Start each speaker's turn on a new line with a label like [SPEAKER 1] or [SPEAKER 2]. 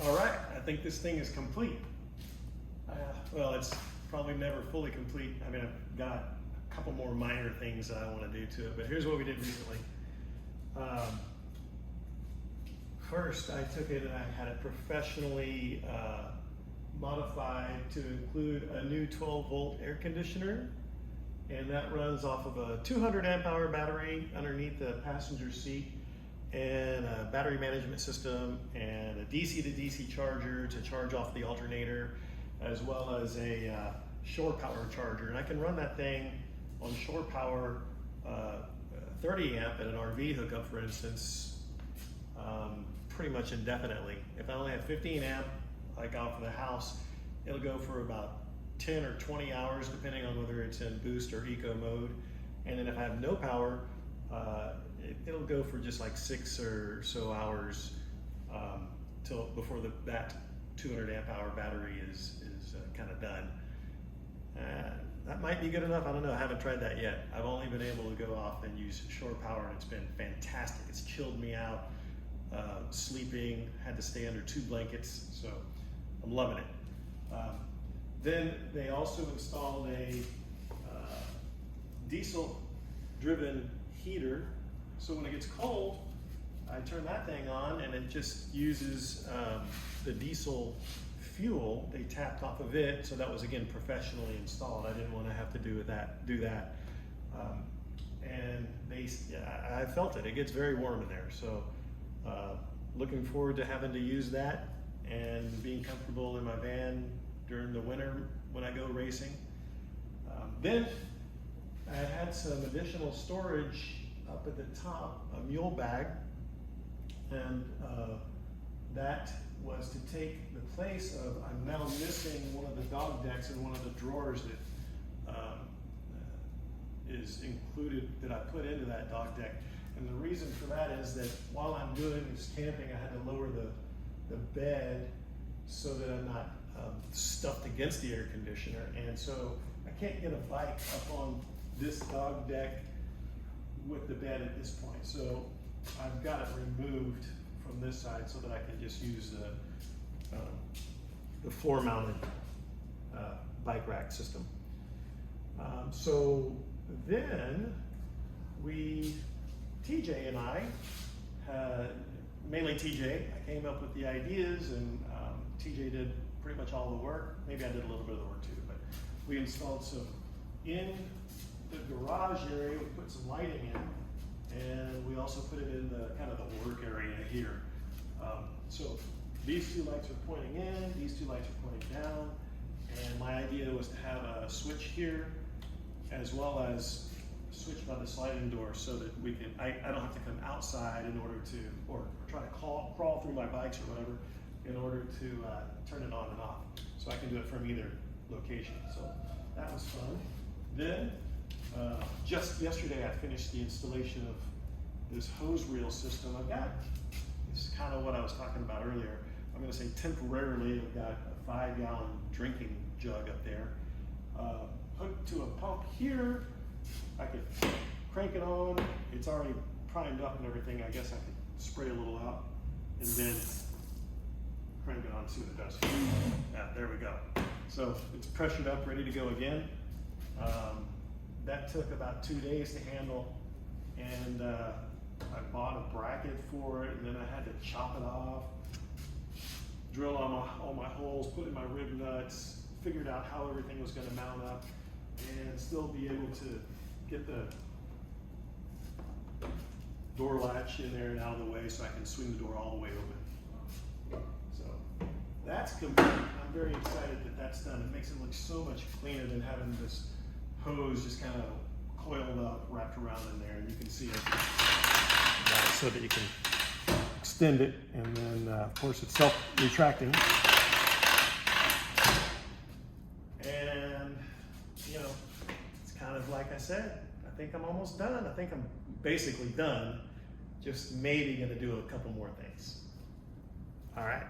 [SPEAKER 1] All right, I think this thing is complete. Well, it's probably never fully complete. I mean, I've got a couple more minor things that I want to do to it, but here's what we did recently. First, I took it and I had it professionally modified to include a new 12-volt air conditioner, and that runs off of a 200 amp hour battery underneath the passenger seat, and a battery management system, and a DC to DC charger to charge off the alternator, as well as a shore power charger. And I can run that thing on shore power 30 amp at an RV hookup, for instance, pretty much indefinitely. If I only have 15 amp, like off of the house, it'll go for about 10 or 20 hours, depending on whether it's in boost or eco mode. And then if I have no power, it'll go for just like 6 or so hours till before that 200 amp hour battery is kind of done. That might be good enough. I don't know. I haven't tried that yet. I've only been able to go off and use shore power, and it's been fantastic. It's chilled me out. Sleeping, had to stay under 2 blankets, so I'm loving it. Then they also installed a diesel-driven heater, so when it gets cold, I turn that thing on and it just uses the diesel fuel. They tapped off of it, so that was again professionally installed. I didn't want to have to do that. And I felt it. It gets very warm in there, so looking forward to having to use that and being comfortable in my van during the winter when I go racing. Then I had some additional storage up at the top, a mule bag, and that was to take the place of, I'm now missing one of the dog decks in one of the drawers that is included, that I put into that dog deck. And the reason for that is that while I'm doing this camping, I had to lower the bed so that I'm not stuffed against the air conditioner. And so I can't get a bike up on this dog deck with the bed at this point. So I've got it removed from this side so that I can just use the floor mounted bike rack system. So then TJ and I, mainly TJ, I came up with the ideas, and TJ did pretty much all the work. Maybe I did a little bit of the work too, but we installed some in the garage area. We put some lighting in, and we also put it in the kind of the work area here. So these 2 lights are pointing in, these 2 lights are pointing down, and my idea was to have a switch here, as well as switch by the sliding door, so that we can, I don't have to come outside in order to, or try to crawl through my bikes or whatever, in order to turn it on and off. So I can do it from either location. So that was fun. Then, just yesterday I finished the installation of this hose reel system. I've got, this is kind of what I was talking about earlier. I'm gonna say temporarily, I've got a 5-gallon drinking jug up there, hooked to a pump here. I could crank it on. It's already primed up and everything. I guess I could spray a little out and then crank it on and see what it does. Yeah, there we go. So it's pressured up, ready to go again. That took about 2 days to handle, and I bought a bracket for it, and then I had to chop it off, drill all my holes, put in my rib nuts, figured out how everything was going to mount up, and still be able to get the door latch in there and out of the way so I can swing the door all the way open. So that's complete. I'm very excited that that's done. It makes it look so much cleaner than having this hose just kind of coiled up, wrapped around in there, and you can see it so that you can extend it, and then of course it's self-retracting. And you know, it's kind of like I said, I think I'm almost done. I think I'm basically done, just maybe gonna do a couple more things. All right.